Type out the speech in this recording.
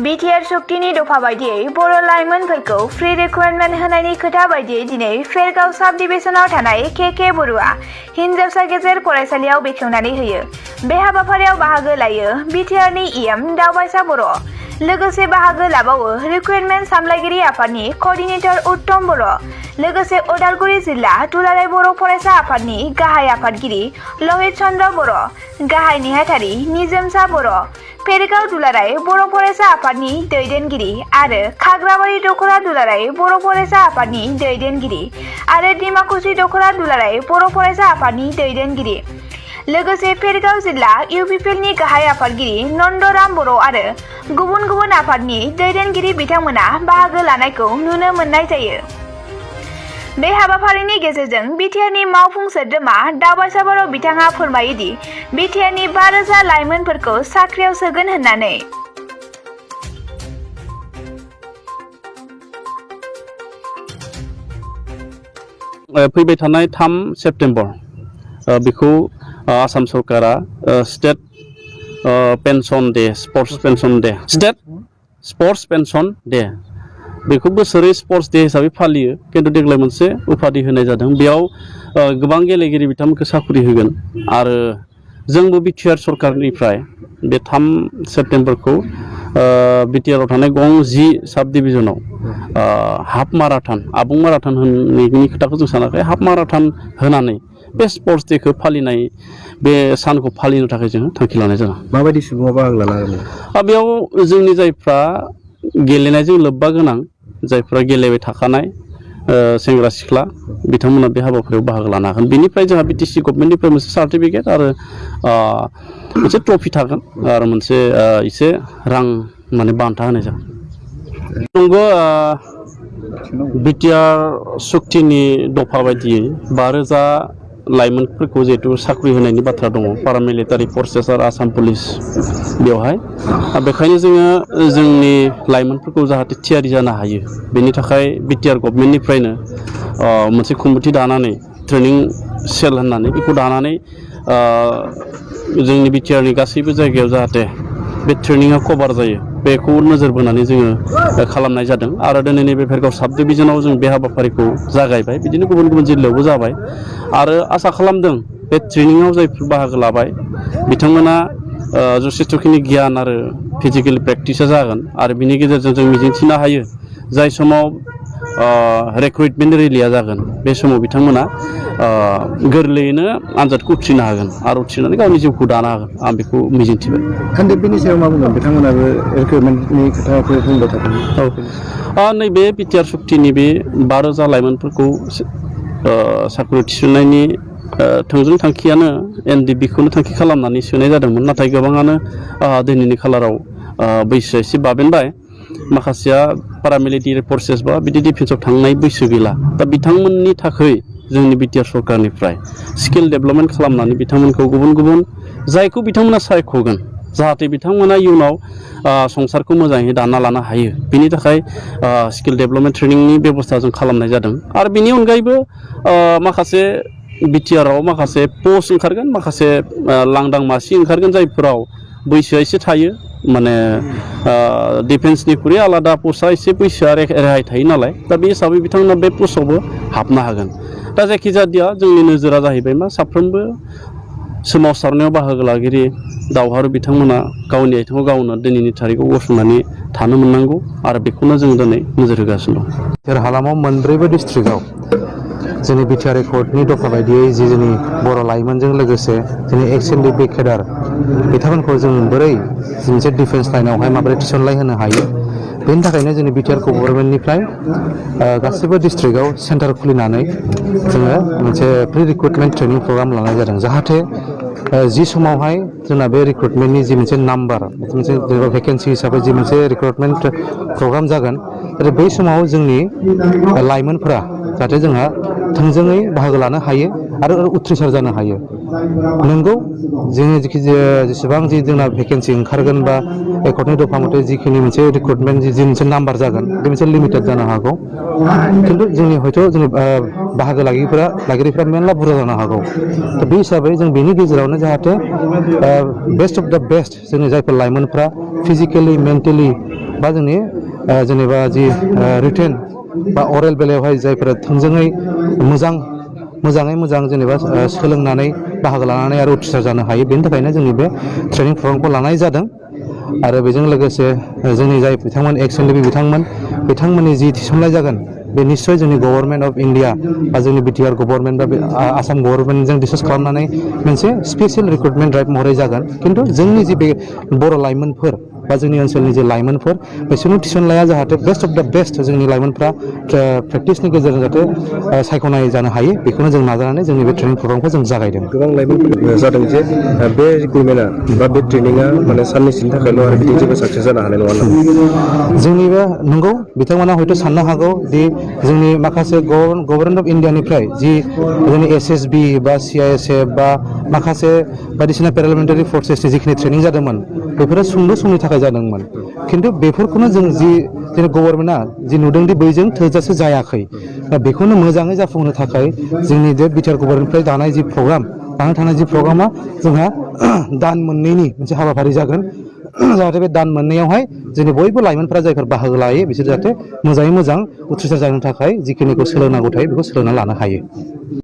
BTR सक्तिनि दफा बायदियै बर' लाइमोनफोरखौ फ्रि रिक्रुटमेन्ट होनायनि खोथा बायदियै दिनै फेरगाव साब डिभिजनाव थानाय के बरुवा हिनजावसा गेजेर फरायसालियाव बेखेवनानै होयो। बे हाबाफारियाव बाहागो लायो बिटिआरनि इएम दावबायसा बर'। लोगोसे बाहागो लाबावो रिक्रुटमेन्ट सामलायगिरि आफादनि कअर्डिनेटर उत्तम बर'। लोगोसे उदालगुरि जिल्ला दुलाराय बर' फरायसा आफादनि गाहाय आफादगिरि लहित चन्द्र बर', गाहाय नेहाथारि निजोमसा बर', फेरगाव दुलाराय बर' फरायसा आफादनि दैदेनगिरि आरो खाग्राबारि दख'रा दुलाराय बर' फरायसा आफादनि दैदेनगिरि आरो डिमाकुसि दख'रा दुलाराय बर' फरायसा आफादनि दैदेनगिरि। लोगोसे फेरगाव जिल्ला इउपिपिएलनि गाहाय आफादगिरि नन्दराम बर' आरो गुबुन गुबुन आफादनि दैदेनगिरि बिथांमोना बाहागो लानायखौ नुनो मोननाय जायो। बे हाबाफारिनि गेजेरजों बिटिआरनि मावफुं सोद्रोमा दावबायसा बर' बिथाङा फोरमायोदि बिटिआरनि 5,000 लाइमोनफोरखौ साख्रियाव सोगोन होननानै। फैबाय थानाय 3 सेप्तेम्बर बेखौ आसाम सरकारा state pension day, sports pension day, state sports pension day बेखौ बोसोरै स्पर्ट्स डे हिसाबै फालियो। खिन्थु देग्लाय मोनसे उपाधि होनाय जादों। बेयाव गोबां गेलेगिरि बिथांमोनखौ साख्रि होगोन आरो जोंबो बिटिआर सरकारनिफ्राय बे 3 सेप्तेम्बरखौ बिटिआरआव थानाय गं 10 साब डिभिजनाव हाफ माराथन, आबुं माराथन होनायनि खोथाखौ जों सानाखै, हाफ माराथन होनानै बे स्पर्ट्स डेखौ फालिनाय, बे सानखौ फालिनो थाखाय जों थांखि लानाय जादों। माबायदि सुबुङा बाहागो लानो हागोन? बेयाव जोंनि जायफ्रा गेलेनायजों लोब्बा गोनां, जायफ्रा गेलेबाय थाखानाय सेंग्रा सिख्ला बिथांमोना बे हाबाफारियाव बाहागो लानो हागोन। बेनिफ्राय जोंहा बिटिसि गभर्नमेन्टनिफ्राय मोनसे सार्टिफिकेट आरो मोनसे ट्रफि थागोन आरो मोनसे एसे रां माने बान्था होनाय जागोन। नंगौ, बिटिआर सक्तिनि दफा बायदियै 5,000 लाइमोनफोरखौ जिहेतु साख्रि होनायनि बाथ्रा दङ, पारामिलिटारि फर्सेस आरो आसाम पुलिस बेवहाय। बेखायनो जोङो जोंनि लाइमोनफोरखौ जाहाथे थियारि जानो हायो, बेनि थाखाय बिटिआर गभर्नमेन्टनिफ्रायनो मोनसे कमिटि दानानै ट्रेनिं सेल होननानै बेखौ दानानै जोंनि बिटिआरनि गासैबो जायगायाव जाहाथे बे ट्रेनिङा कभार जायो बेखौ नोजोर बोनानै जोङो खालामनाय जादों। आरो दिनै नैबे फेरगाव साब डिभिजनाव जों बे हाबाफारिखौ जागायबाय, बिदिनो गुबुन गुबुन जिल्लायावबो जाबाय आरो आसा खालामदों बे ट्रेनिङाव जायफोर बाहागो लाबाय बिथांमोना जथेस्थ'खिनि गियान आरो फिजिकेल प्रेक्टिसा जागोन आरो बिनि गेजेरजों जों मिजिंथिनो हायो जाय समाव रिक्रुटमेन्ट रेलिया जागोन बे समाव बिथांमोना गोरलैयैनो आनजादखौ उथ्रिनो हागोन आरो उथ्रिनानै गावनि जिउखौ दानो हागोन, आं बेखौ मिजिंथिबाय। बेनि सायाव मा बुंगोन? बिथांमोनाबो रिक्रुटमेन्टनि खोथाखौ बुंबाय थादों। नैबे बिटिआर सक्तिनि बे 5,000 लाइमोनफोरखौ साख्रि थिसननायनि थोंजों थांखियानो एनडिबिखौनो थांखि खालामनानै सोनाय जादोंमोन। नाथाय गोबाङानो दिनैनि खालाराव बैसोआ एसे बाबेनबाय, माखासेया पारामिलिटारि फर्सेस बा बिदि डिफेन्सआव थांनाय बैसो गैला। दा बिथांमोननि थाखाय जोंनि बिटिआर सरकारनिफ्राय स्किल डेभेलपमेन्ट खालामनानै बिथांमोनखौ गुबुन गुबुन जायखौ बिथांमोना सायख'गोन जाहाथे बिथांमोना इयुनाव संसारखौ मोजाङै दाना लानो हायो, बिनि थाखाय स्किल डेभेलपमेन्ट ट्रेनिंनि बेबस्था जों खालामनाय जादों। आरो बिनि अनगायैबो माखासे बिटिआरआव माखासे पस्ट ओंखारगोन, माखासे लांदां मासि ओंखारगोन जायफोराव बैसोआ एसे थायो, माने डिफेन्सनिख्रुइ आलादा पस्टआ एसे बैसोआ रेहाय थायो नालाय, दा बे हिसाबै बिथांमोना बे पस्टआवबो हाबनो हागोन। दा जायखिजाया जोंनि नोजोरा जाहैबाय मा, साफ्रोमबो सोमावसारनायाव बाहागो लागिरि दावहारु बिथांमोना गावनि आथिङाव गावनो दिनैनि थारिखआव गसंनानै थानो मोननांगौ आरो बेखौनो जों दिनै नोजोर होगासिनो दं। हालामाव मोनब्रैबो डिस्ट्रिक्टआव जोंनि बिटिआर एकर्डनि दफा बायदियै जोंनि बर' लाइमोनजों लोगोसे जोंनि एक्स एनडिपि केडार बिथांमोनखौ जों बोरै मोनसे डिफेन्स लाइनावहाय माबोरै थिसनलाय होनो हायो, बेनि थाखायनो जोंनि बिटिआर गभर्नमेन्टनिफ्राय गासैबो डिस्ट्रिक्टआव सेन्टार खुलिनानै जोङो मोनसे प्रि रिक्रुटमेन्ट ट्रेनिं प्रग्राम लानाय जादों। जाहाथे जि समावहाय जोंना बे रिक्रुटमेन्टनि जि मोनसे नाम्बार, मोनसे भेकेन्सि हिसाबै जि मोनसे रिक्रुटमेन्ट प्रग्राम जागोन, आरो बै समाव जोंनि लाइमोनफोरा जाहाथे जोंहा थोंजोङै बाहागो लानो हायो आरो उथ्रिसार जानो हायो। नंगौ, जोङो जेसेबां जि जोंना भेकेन्सि ओंखारगोन बा एकर्डनि दफा मथे जिखिनि मोनसे रिक्रुटमेन्ट जि मोनसे नाम्बार जागोन बे मोनसे लिमिटेड जानो हागौ। खिन्थु जोंनि हयथ' जोंनि बाहागो लागिरिफ्रा मेरला बुरजा जानो हागौ। दा बे हिसाबै जों बेनि गेजेरावनो जाहाथे बेस्ट अफ दा बेस्ट जोंनि जायफोर लाइमोनफ्रा फिजिकेलि मेन्टेलि बा जोंनि जेनेबा जि रिटेन बा अरेल बेलायावहाय जायफोरा थोंजोङै मोजाङै मोजां जेनेबा सोलोंनानै बाहागो लानानै आरो उथ्रिसार जानो हायो बेनि थाखायनो जोंनि बे ट्रेनिं प्रग्रामखौ लानाय जादों आरो बेजों लोगोसे जोंनि जाय बिथांमोन एक्स एनडिपि बिथांमोननि जि थिसननाय जागोन बे निश्चय जोंनि गभर्नमेन्ट अफ इन्डिया बा जोंनि बिटिआर गभर्नमेन्ट बा आसाम गभर्नमेन्टजों डिसकास खालामनानै मोनसे स्पेसियेल रिक्रुटमेन्ट ड्राइभ महरै जागोन खिन्थु जोंनि जि बे बर' लाइमोनफोर बा जोंनि ओनसोलनि जे लाइमोनफोर बिसोरनि थिसननाया जाहाथे बेस्ट अफ द बेस्ट जोंनि लाइमोनफ्रा प्रेक्टिसनि गेजेरजों जाहाथे सायख'नाय जानो हायो बेखौनो जों नाजानानै जोंनि बे ट्रेनिं प्रग्रामखौ जों जागायदों गोबां लाइमोनफोर जादों जे बे रिक्रुटमेन्टआ बा बे ट्रेनिंआ माने साननैसोनि थाखायल' आरो बिदि जेबो साक्सेस जानो हानाय नङा नामा जोंनि बे नंगौ बिथांमोना हयथ' साननो हागौ दि जोंनि माखासे गभर्नमेन्ट अफ इन्डियानिफ्राय जि जोंनि एसएसबि बा सिआइएसएफ बा माखासे बायदिसिना पेरामिलिटारि फर्सेसनि जिखिनि ट्रेनिं जादोंमोन बेफोरो सुंद' समनि थाखाय जादोंमोन खिन्थु बेफोरखौनो जों जि गभर्नमेन्टआ जि नुदोंदि बैजों थोजासे जायाखै दा बेखौनो मोजाङै जाफुंहोनो थाखाय जोंनि बे बिटिआर गभर्नमेन्टनिफ्राय दानाय जि प्रग्राम थानाय जि प्रग्रामा जोंहा दान मोननैनि मोनसे हाबाफारि जागोन जाहाथे बे दान मोननैयावहाय जोंनि बयबो लाइमोनफोरा जायफोर बाहागो लायो बिसोर जाहाथे मोजाङै मोजां उथ्रिसार जानो थाखाय जिखिनिखौ सोलोंनांगौ थायो बेखौ सोलोंना लानो हायो।